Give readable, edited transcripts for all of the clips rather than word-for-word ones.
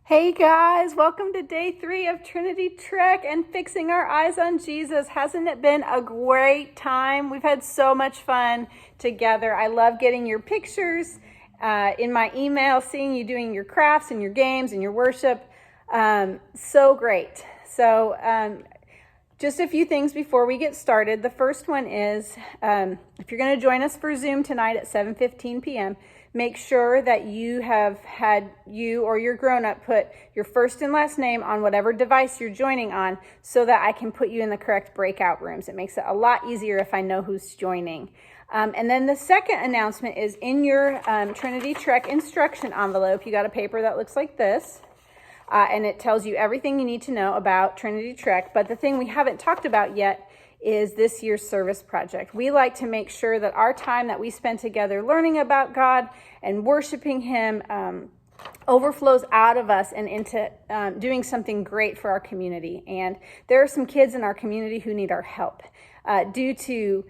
Hey guys, welcome to day 3 of Trinity TREK and fixing our eyes on Jesus. Hasn't it been a great time? We've had so much fun together. I love getting your pictures in my email, seeing you doing your crafts and your games and your worship. So great. So just a few things before we get started. The first one is if you're going to join us for Zoom tonight at 7:15 p.m., make sure that you have had you or your grown-up put your first and last name on whatever device you're joining on so that I can put you in the correct breakout rooms. It makes it a lot easier if I know who's joining. And then the second announcement is in your Trinity TREK instruction envelope, you got a paper that looks like this. And it tells you everything you need to know about Trinity TREK. But the thing we haven't talked about yet is this year's service project. We like to make sure that our time that we spend together learning about God and worshiping Him overflows out of us and into doing something great for our community. And there are some kids in our community who need our help. Due to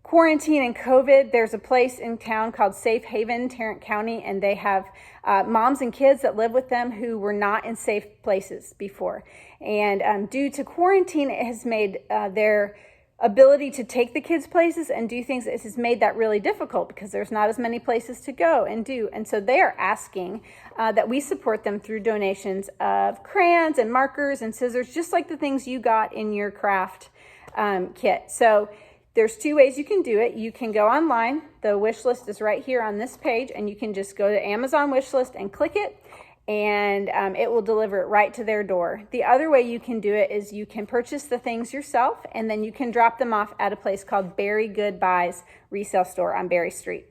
quarantine and COVID, there's a place in town called Safe Haven, Tarrant County, and they have moms and kids that live with them who were not in safe places before. And due to quarantine, it has made their ability to take the kids places and do things, it has made that really difficult because there's not as many places to go and do. And so they are asking that we support them through donations of crayons and markers and scissors, just like the things you got in your craft kit. So there's 2 ways you can do it. You can go online. The wish list is right here on this page, and you can just go to Amazon wish list and click it, and it will deliver it right to their door. The other way you can do it is you can purchase the things yourself, and then you can drop them off at a place called Berry Good Buys resale store on Berry Street.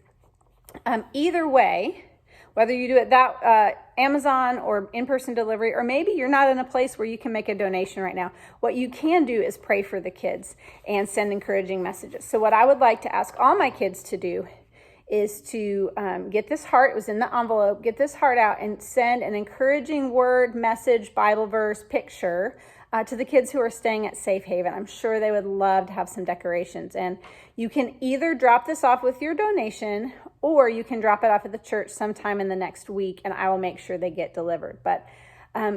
Either way, whether you do it that Amazon or in-person delivery, or maybe you're not in a place where you can make a donation right now, what you can do is pray for the kids and send encouraging messages. So what I would like to ask all my kids to do is to get this heart, it was in the envelope, get this heart out and send an encouraging word, message, Bible verse, picture to the kids who are staying at Safe Haven. I'm sure they would love to have some decorations. And you can either drop this off with your donation, or you can drop it off at the church sometime in the next week, and I will make sure they get delivered. But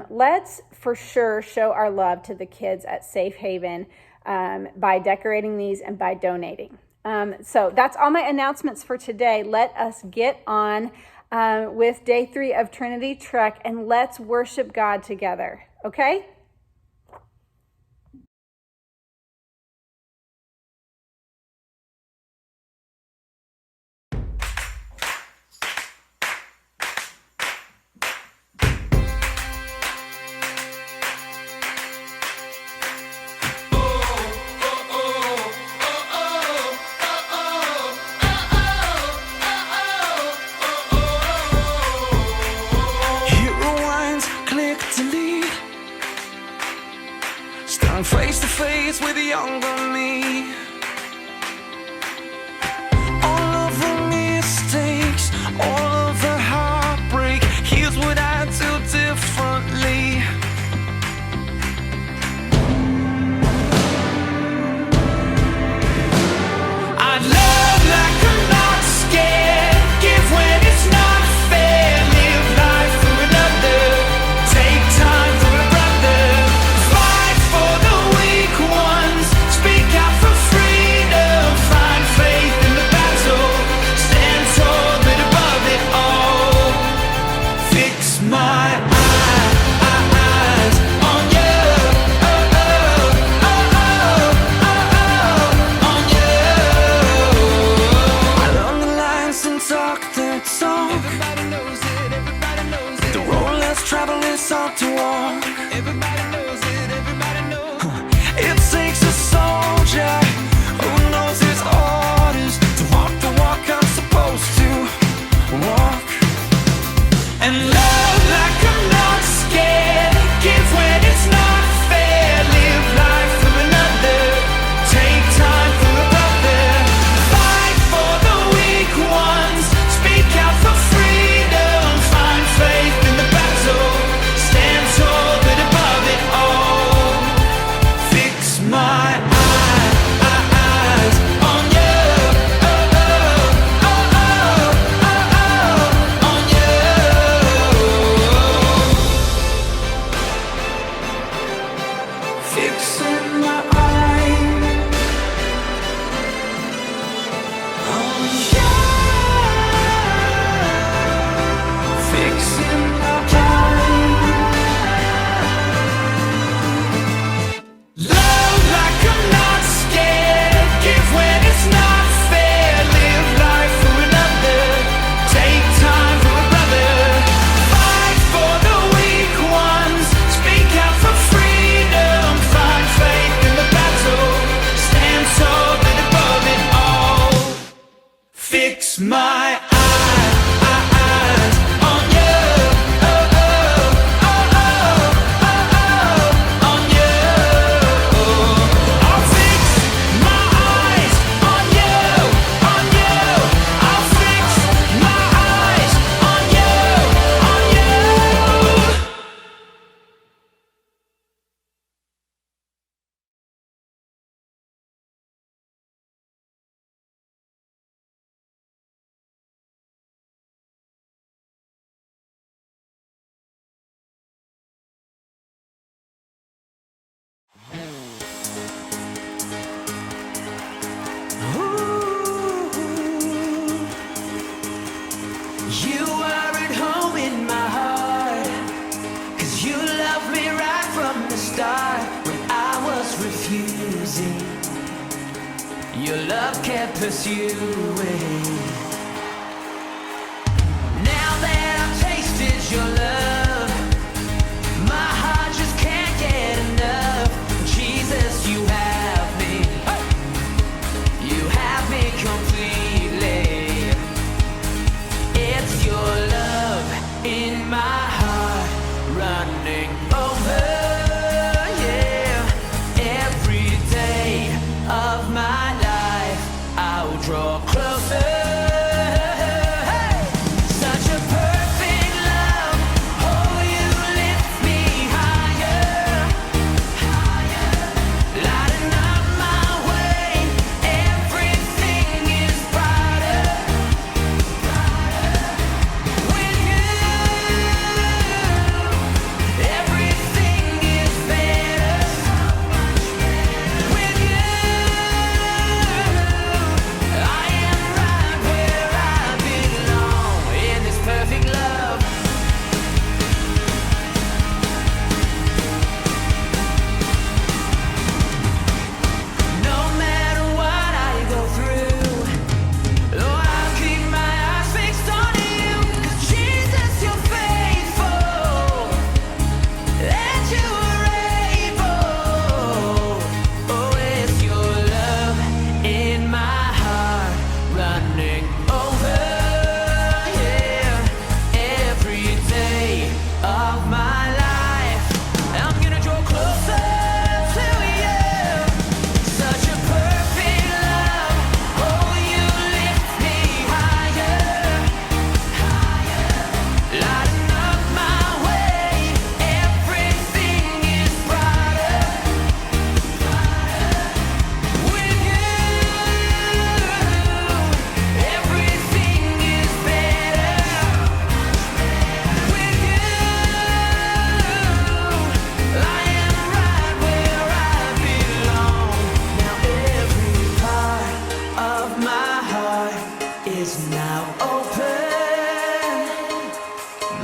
let's for sure show our love to the kids at Safe Haven by decorating these and by donating. So that's all my announcements for today. Let us get on with day 3 of Trinity TREK, and let's worship God together, okay? Face to face with the younger me. All of the mistakes, all of the heartbreak, here's what I do differently. I love like I'm not scared, give when it's not fair, live life for another, take time for a brother, fight for the weak ones, speak out for freedom, find faith in the battle, stand tall but above it all, fix my eyes on you, on you. I learn the lines and talk their talk. Everybody knows it, everybody knows it. The road less traveled is hard to walk. Everybody knows it, everybody knows it. It takes a soldier who knows his orders to walk the walk I'm supposed to walk. And love like I'm not scared, give when it's not fair, live life for another, take time for a brother, fight for the weak ones, speak out for freedom, find faith in the battle, stand tall but above it all, fix my eyes on you, on you. love kept pursuing. Now that I've tasted your love, my heart just can't get enough. Jesus, you have me. You have me completely. It's your love in my heart running over, yeah. Every day of my life I'll draw closer.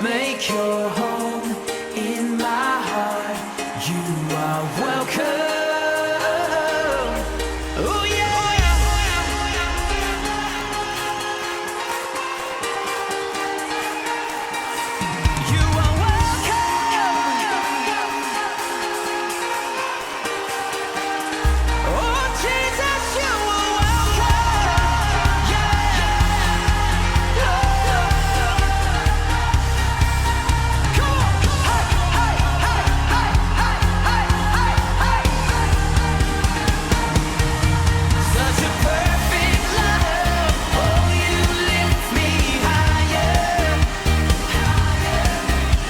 Make your home in my heart. You are welcome. Oh yeah. You are welcome. Oh Jesus, you are welcome. Yeah. Come on. Hey, such a perfect love. Oh, you lift me higher.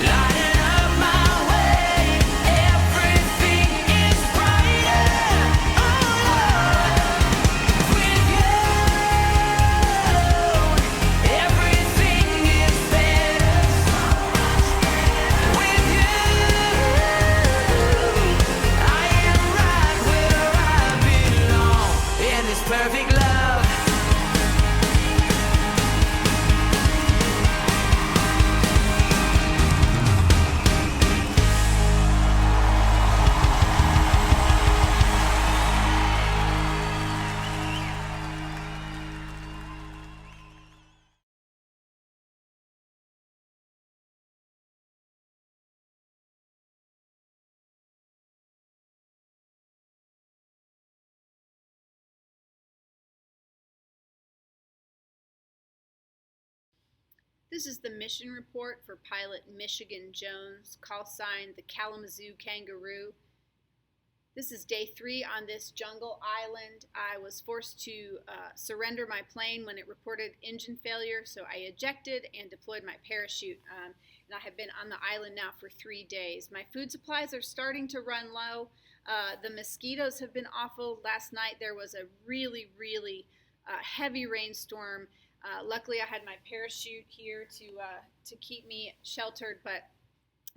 Lighting up my way. Everything is brighter. Oh, Lord, with you, everything is better. With you, I am right where I belong in this perfect love. This is the mission report for pilot Michigan Jones, call sign the Kalamazoo Kangaroo. This is day 3 on this jungle island. I was forced to surrender my plane when it reported engine failure, so I ejected and deployed my parachute. And I have been on the island now for 3 days. My food supplies are starting to run low. The mosquitoes have been awful. Last night there was a really heavy rainstorm. Luckily I had my parachute here to keep me sheltered, but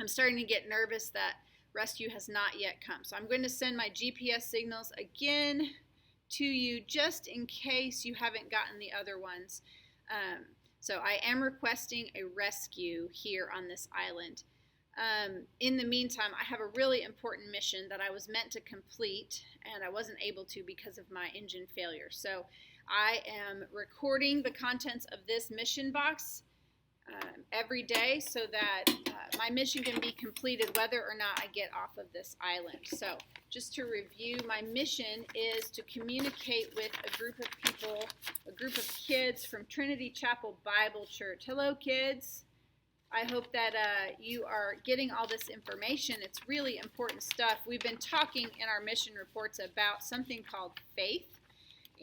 I'm starting to get nervous that rescue has not yet come. So I'm going to send my GPS signals again to you just in case you haven't gotten the other ones. So I am requesting a rescue here on this island. In the meantime, I have a really important mission that I was meant to complete, and I wasn't able to because of my engine failure. So I am recording the contents of this mission box every day so that my mission can be completed whether or not I get off of this island. So just to review, my mission is to communicate with a group of people, a group of kids from Trinity Chapel Bible Church. Hello, kids. I hope that you are getting all this information. It's really important stuff. We've been talking in our mission reports about something called faith,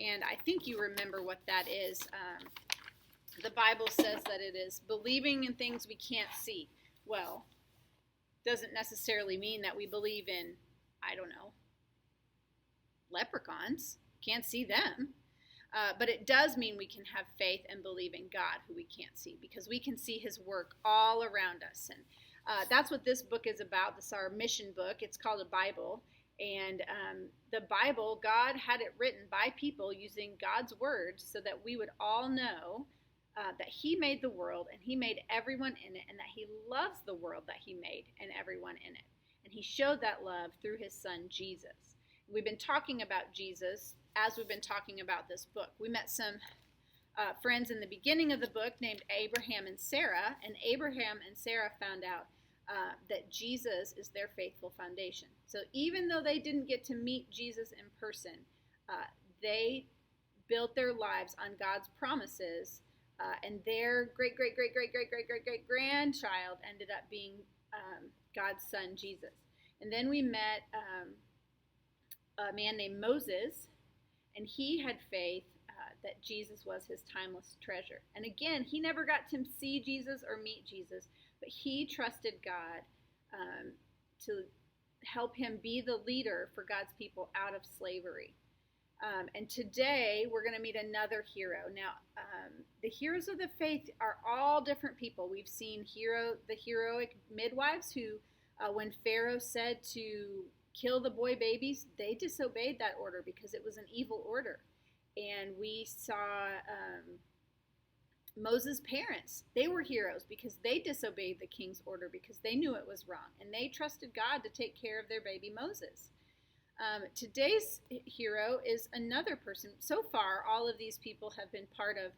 and I think you remember what that is. The Bible says that it is believing in things we can't see. Well, doesn't necessarily mean that we believe in, I don't know, leprechauns. Can't see them. But it does mean we can have faith and believe in God, who we can't see, because we can see his work all around us. And that's what this book is about. This is our mission book. It's called a Bible. And the Bible, God had it written by people using God's word so that we would all know that he made the world and he made everyone in it, and that he loves the world that he made and everyone in it. And he showed that love through his son, Jesus. We've been talking about Jesus as we've been talking about this book. We met some friends in the beginning of the book named Abraham and Sarah, and Abraham and Sarah found out that Jesus is their faithful foundation. So even though they didn't get to meet Jesus in person, they built their lives on God's promises, and their great-great-great-great-great-great-great-grandchild ended up being God's son, Jesus. And then we met a man named Moses, and he had faith that Jesus was his timeless treasure. And again, he never got to see Jesus or meet Jesus, but he trusted God to help him be the leader for God's people out of slavery. And today, we're going to meet another hero. Now, the heroes of the faith are all different people. We've seen the heroic midwives who, when Pharaoh said to kill the boy babies, they disobeyed that order because it was an evil order. And we saw Moses' parents. They were heroes because they disobeyed the king's order because they knew it was wrong. And they trusted God to take care of their baby Moses. Today's hero is another person. So far, all of these people have been part of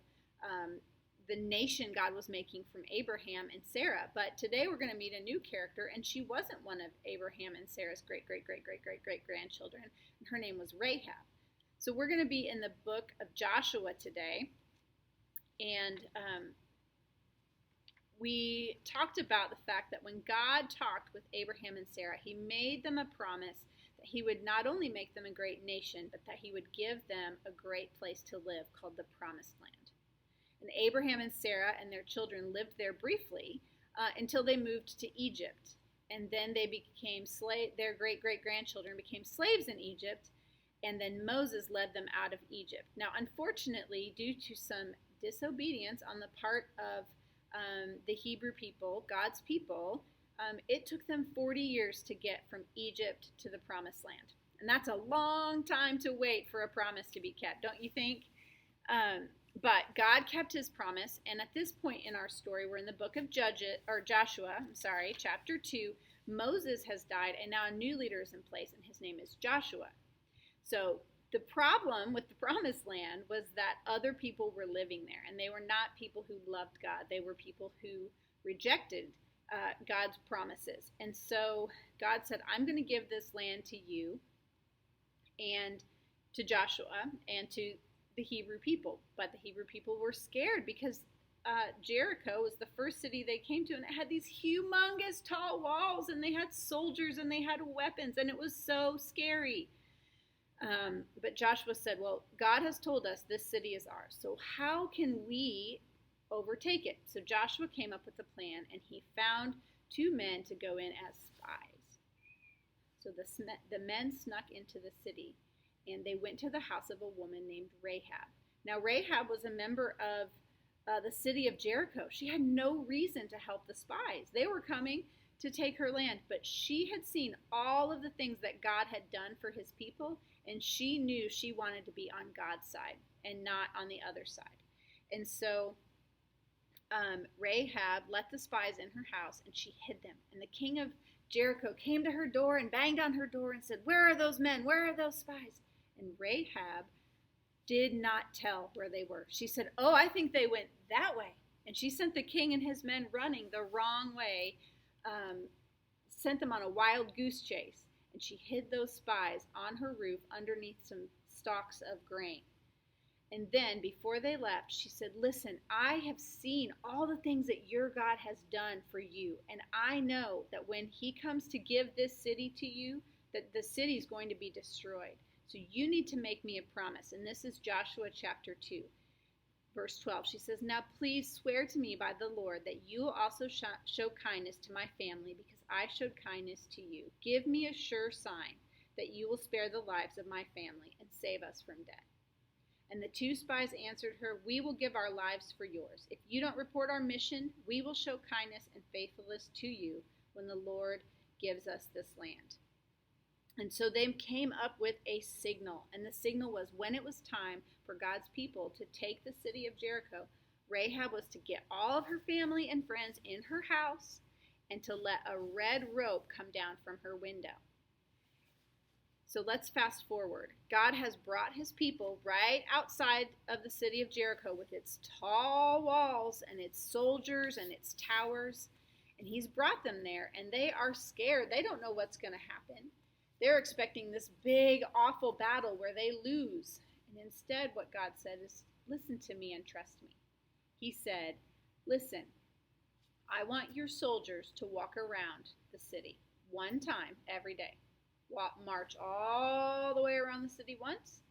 the nation God was making from Abraham and Sarah. But today we're going to meet a new character, and she wasn't one of Abraham and Sarah's great-great-great-great-great-great-grandchildren. And her name was Rahab. So we're going to be in the book of Joshua today. And we talked about the fact that when God talked with Abraham and Sarah, he made them a promise that he would not only make them a great nation, but that he would give them a great place to live called the Promised Land. And Abraham and Sarah and their children lived there briefly until they moved to Egypt. And then they became their great-great-grandchildren became slaves in Egypt, and then Moses led them out of Egypt. Now, unfortunately, due to some disobedience on the part of the Hebrew people, God's people, it took them 40 years to get from Egypt to the Promised Land. And that's a long time to wait for a promise to be kept, don't you think? But God kept his promise, and at this point in our story, we're in the book of Joshua, chapter 2. Moses has died, and now a new leader is in place, and his name is Joshua. So the problem with the Promised Land was that other people were living there, and they were not people who loved God. They were people who rejected God's promises. And so God said, I'm going to give this land to you and to Joshua and to the Hebrew people. But the Hebrew people were scared because Jericho was the first city they came to, and it had these humongous tall walls, and they had soldiers, and they had weapons, and it was so scary. But Joshua said, well, God has told us this city is ours, so how can we overtake it? So Joshua came up with a plan, and he found 2 men to go in as spies. So the men snuck into the city, and they went to the house of a woman named Rahab. Now, Rahab was a member of the city of Jericho. She had no reason to help the spies. They were coming to take her land, but she had seen all of the things that God had done for his people, and she knew she wanted to be on God's side and not on the other side. And so Rahab let the spies in her house, and she hid them. And the king of Jericho came to her door and banged on her door and said, "Where are those men? Where are those spies?" And Rahab did not tell where they were. She said, "Oh, I think they went that way." And she sent the king and his men running the wrong way, sent them on a wild goose chase. And she hid those spies on her roof underneath some stalks of grain. And then, before they left, she said, "Listen, I have seen all the things that your God has done for you. And I know that when he comes to give this city to you, that the city is going to be destroyed. So you need to make me a promise." And this is Joshua chapter 2, verse 12. She says, "Now please swear to me by the Lord that you will also show kindness to my family because I showed kindness to you. Give me a sure sign that you will spare the lives of my family and save us from death." And the two spies answered her, "We will give our lives for yours. If you don't report our mission, we will show kindness and faithfulness to you when the Lord gives us this land." And so they came up with a signal. And the signal was when it was time for God's people to take the city of Jericho, Rahab was to get all of her family and friends in her house and to let a red rope come down from her window. So let's fast forward. God has brought his people right outside of the city of Jericho with its tall walls and its soldiers and its towers. And he's brought them there, and they are scared. They don't know what's going to happen. They're expecting this big, awful battle where they lose. And instead, what God said is, "Listen to me and trust me." He said, "Listen, I want your soldiers to walk around the city one time every day. March all the way around the city once.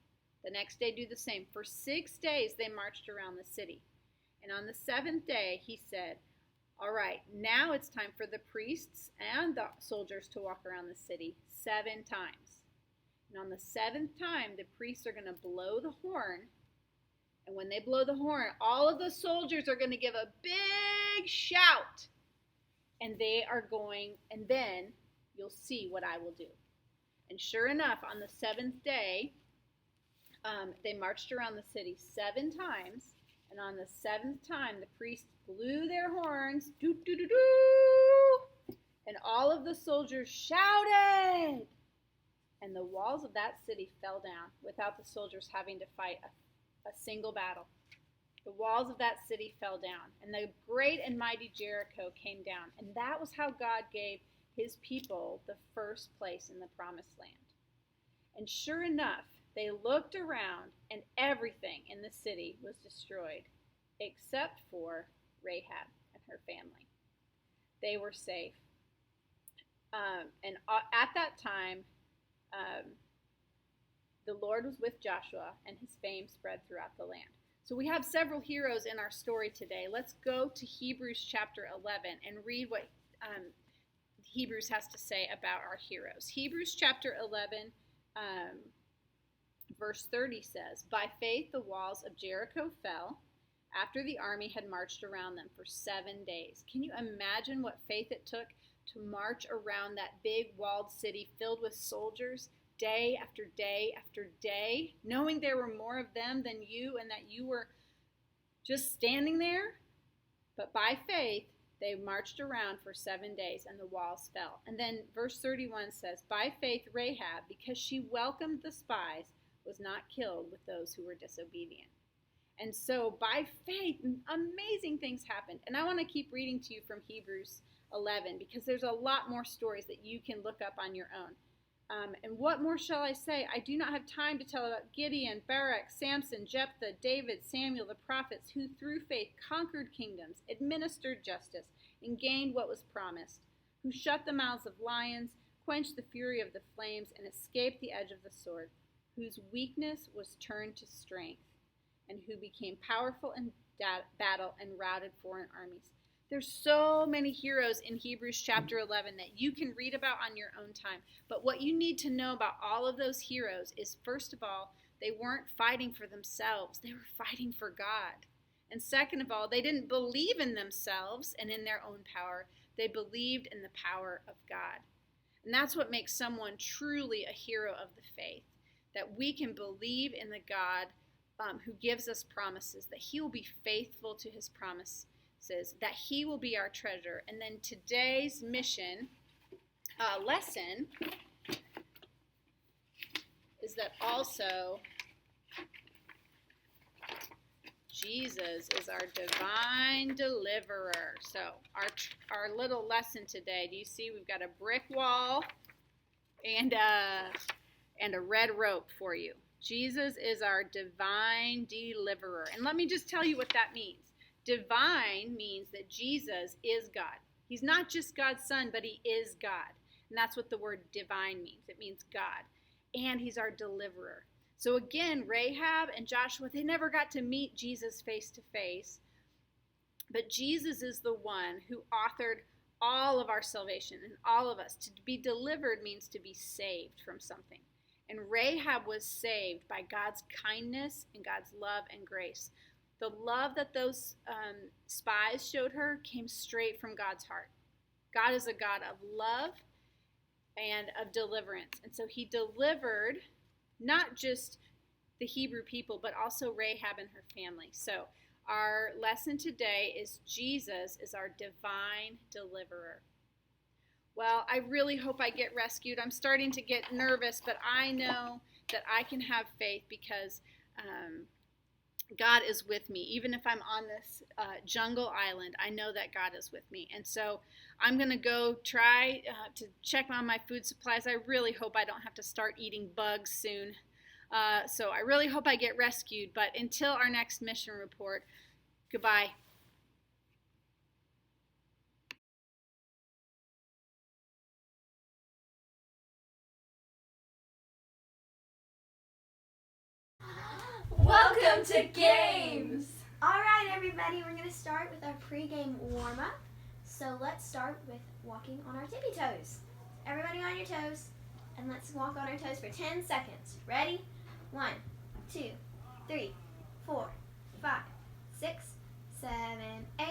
The next day do the same." For 6 days they marched around the city. And on the 7th day he said, "All right, now it's time for the priests and the soldiers to walk around the city 7 times. And on the 7th time the priests are going to blow the horn. And when they blow the horn, all of the soldiers are going to give a big shout. And then you'll see what I will do." And sure enough, on the 7th day, they marched around the city 7 times. And on the 7th time, the priests blew their horns, doo doo doo doo, and all of the soldiers shouted. And the walls of that city fell down without the soldiers having to fight a single battle. The walls of that city fell down, and the great and mighty Jericho came down. And that was how God gave his people the first place in the promised land. And sure enough, they looked around and everything in the city was destroyed except for Rahab and her family. They were safe. And at that time, the Lord was with Joshua and his fame spread throughout the land. So we have several heroes in our story today. Let's go to Hebrews chapter 11 and read what Hebrews has to say about our heroes. Hebrews chapter 11, verse 30 says, "By faith the walls of Jericho fell after the army had marched around them for 7 days." Can you imagine what faith it took to march around that big walled city filled with soldiers day after day after day, knowing there were more of them than you and that you were just standing there? But by faith, they marched around for 7 days, and the walls fell. And then verse 31 says, "By faith Rahab, because she welcomed the spies, was not killed with those who were disobedient." And so by faith, amazing things happened. And I want to keep reading to you from Hebrews 11 because there's a lot more stories that you can look up on your own. And what more shall I say? I do not have time to tell about Gideon, Barak, Samson, Jephthah, David, Samuel, the prophets, who through faith conquered kingdoms, administered justice, and gained what was promised, who shut the mouths of lions, quenched the fury of the flames, and escaped the edge of the sword, whose weakness was turned to strength, and who became powerful in battle and routed foreign armies. There's so many heroes in Hebrews chapter 11 that you can read about on your own time. But what you need to know about all of those heroes is, first of all, they weren't fighting for themselves. They were fighting for God. And second of all, they didn't believe in themselves and in their own power. They believed in the power of God. And that's what makes someone truly a hero of the faith, that we can believe in the God who gives us promises, that he will be faithful to his promises, says that he will be our treasure. And then today's mission lesson is that also Jesus is our divine deliverer. So our little lesson today, do you see we've got a brick wall and a red rope for you. Jesus is our divine deliverer. And let me just tell you what that means. Divine means that Jesus is God. He's not just God's son, but he is God. And that's what the word divine means. It means God. And he's our deliverer. So again, Rahab and Joshua, they never got to meet Jesus face to face. But Jesus is the one who authored all of our salvation and all of us. To be delivered means to be saved from something. And Rahab was saved by God's kindness and God's love and grace. The love that those spies showed her came straight from God's heart. God is a God of love and of deliverance. And so he delivered not just the Hebrew people, but also Rahab and her family. So our lesson today is Jesus is our divine deliverer. Well, I really hope I get rescued. I'm starting to get nervous, but I know that I can have faith because God is with me. Even if I'm on this jungle island, I know that God is with me. And so I'm going to go try to check on my food supplies. I really hope I don't have to start eating bugs soon. So I really hope I get rescued. But until our next mission report, goodbye. Welcome to games! Alright everybody, we're going to start with our pre-game warm-up. So let's start with walking on our tippy toes. Everybody on your toes, and let's walk on our toes for 10 seconds. Ready? 1, 2, 3, 4, 5, 6, 7, 8,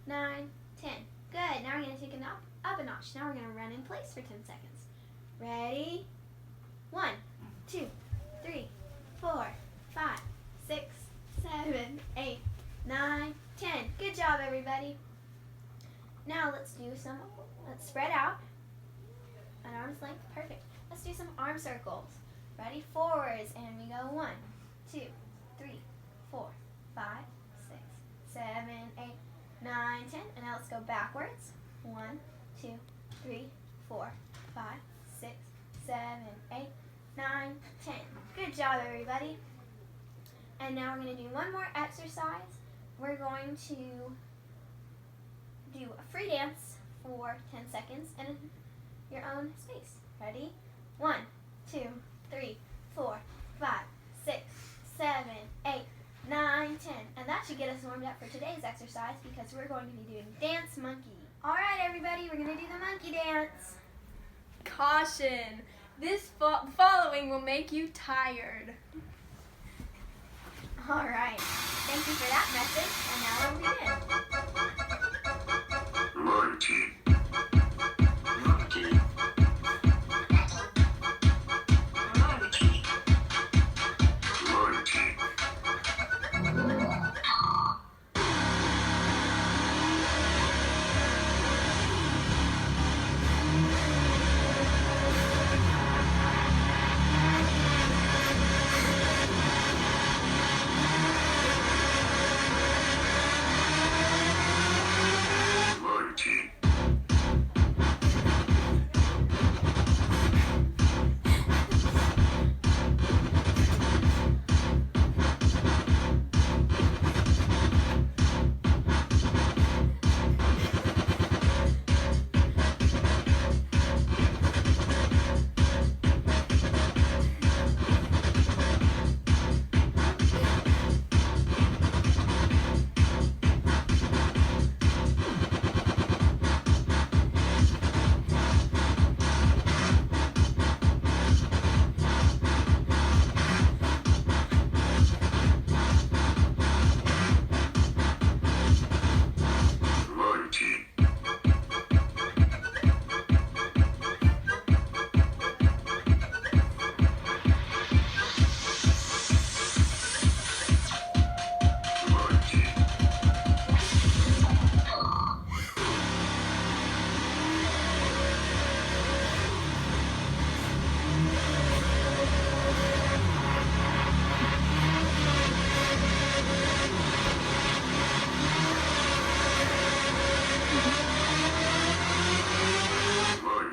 9, 10. Good, now we're going to take it up a notch. Now we're going to run in place for 10 seconds. Ready? 1, 2, 3, 4, 5, 6, 7, 8, 9, 10. Good job, everybody. Now let's spread out an arm's length. Perfect. Let's do some arm circles. Ready? Forwards, and we go 1, 2, 3, 4, 5, 6, 7, 8, 9, 10. And now let's go backwards. 1, 2, 3, 4, 5, 6, 7, 8, 9, 10. Good job, everybody. And now we're going to do one more exercise. We're going to do a free dance for 10 seconds in your own space. Ready? 1, 2, 3, 4, 5, 6, 7, 8, 9, 10. And that should get us warmed up for today's exercise because we're going to be doing Dance Monkey. All right, everybody, we're going to do the monkey dance. Caution! This following will make you tired. All right. Thank you for that message. And now we'll begin. Monkey. Monkey. Monkey.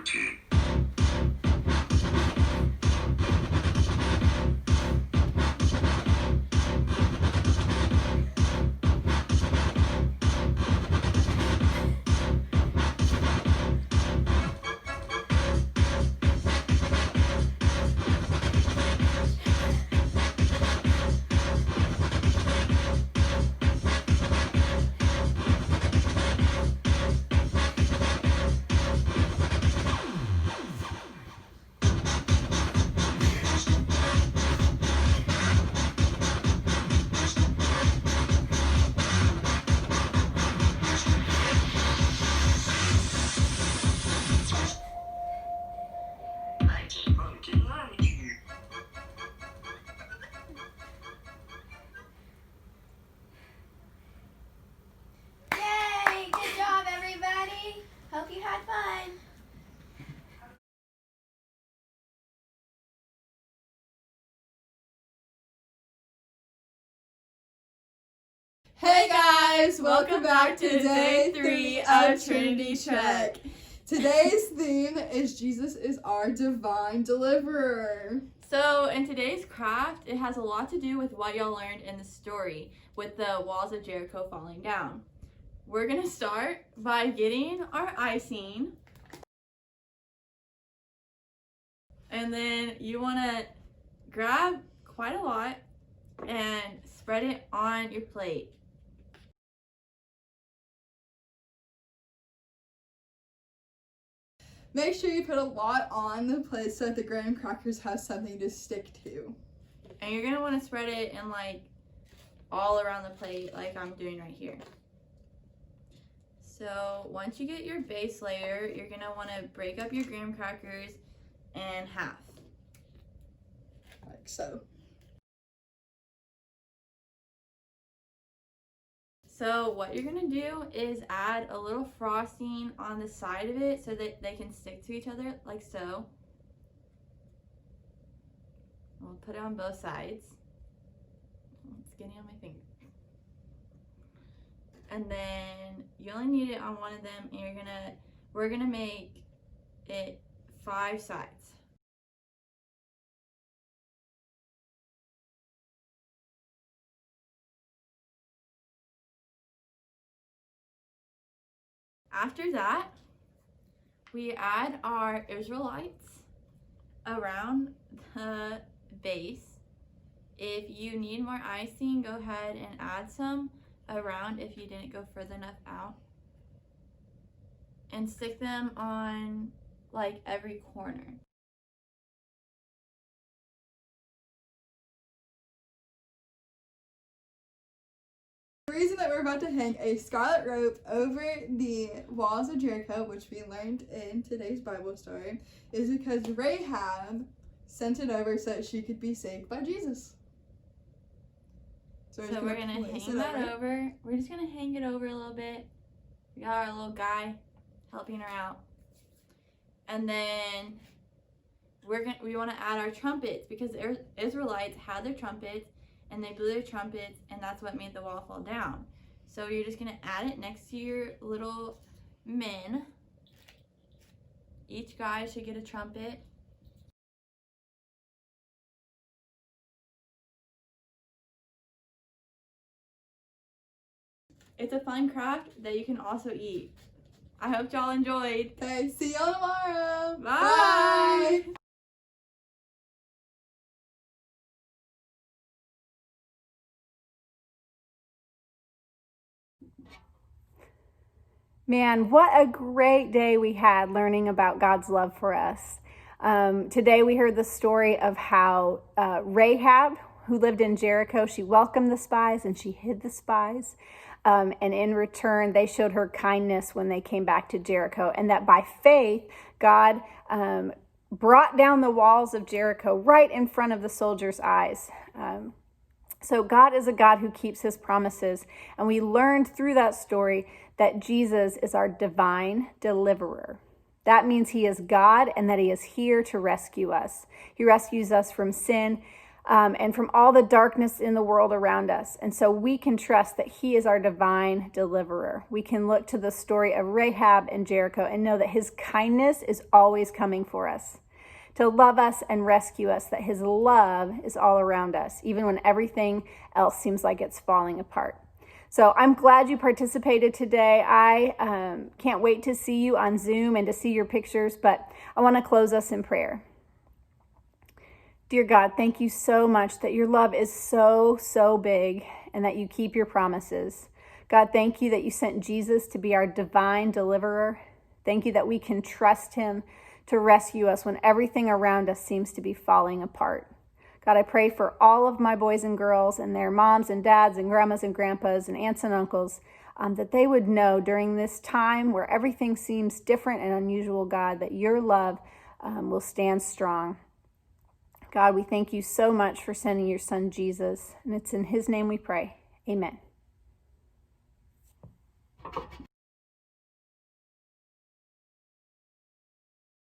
routine. Yay! Good job, everybody. Hope you had fun. Hey guys, welcome back to day 3 of Trinity TREK. Today's theme is Jesus is our divine deliverer. So in today's craft, it has a lot to do with what y'all learned in the story with the walls of Jericho falling down. We're gonna start by getting our icing. And then you wanna grab quite a lot and spread it on your plate. Make sure you put a lot on the plate so that the graham crackers have something to stick to. And you're gonna wanna spread it in like all around the plate like I'm doing right here. So once you get your base layer, you're gonna wanna break up your graham crackers in half. Like so. So what you're gonna do is add a little frosting on the side of it so that they can stick to each other like so. We'll put it on both sides. It's getting on my finger. And then you only need it on one of them, and we're gonna make it 5 sides. After that, we add our Israelites around the base. If you need more icing, go ahead and add some around if you didn't go further enough out. And stick them on like every corner. The reason that we're about to hang a scarlet rope over the walls of Jericho, which we learned in today's Bible story, is because Rahab sent it over so that she could be saved by Jesus. So we're gonna hang that over. We're just gonna hang it over a little bit. We got our little guy helping her out. And then we want to add our trumpets because the Israelites had their trumpets and they blew their trumpets, and that's what made the wall fall down. So you're just gonna add it next to your little men. Each guy should get a trumpet. It's a fun craft that you can also eat. I hope y'all enjoyed. Okay, see y'all tomorrow. Bye. Bye. Man, what a great day we had learning about God's love for us. Today we heard the story of how Rahab, who lived in Jericho, she welcomed the spies and she hid the spies. And in return, they showed her kindness when they came back to Jericho. And that by faith, God brought down the walls of Jericho right in front of the soldiers' eyes. So God is a God who keeps his promises. And we learned through that story that Jesus is our divine deliverer. That means he is God and that he is here to rescue us. He rescues us from sin, and from all the darkness in the world around us. And so we can trust that he is our divine deliverer. We can look to the story of Rahab and Jericho and know that his kindness is always coming for us, to love us and rescue us, that his love is all around us, even when everything else seems like it's falling apart. So I'm glad you participated today. I can't wait to see you on Zoom and to see your pictures, but I want to close us in prayer. Dear God, thank you so much that your love is so, so big and that you keep your promises. God, thank you that you sent Jesus to be our divine deliverer. Thank you that we can trust him to rescue us when everything around us seems to be falling apart. God, I pray for all of my boys and girls and their moms and dads and grandmas and grandpas and aunts and uncles, that they would know during this time where everything seems different and unusual, God, that your love will stand strong. God, we thank you so much for sending your son, Jesus, and it's in his name we pray. Amen.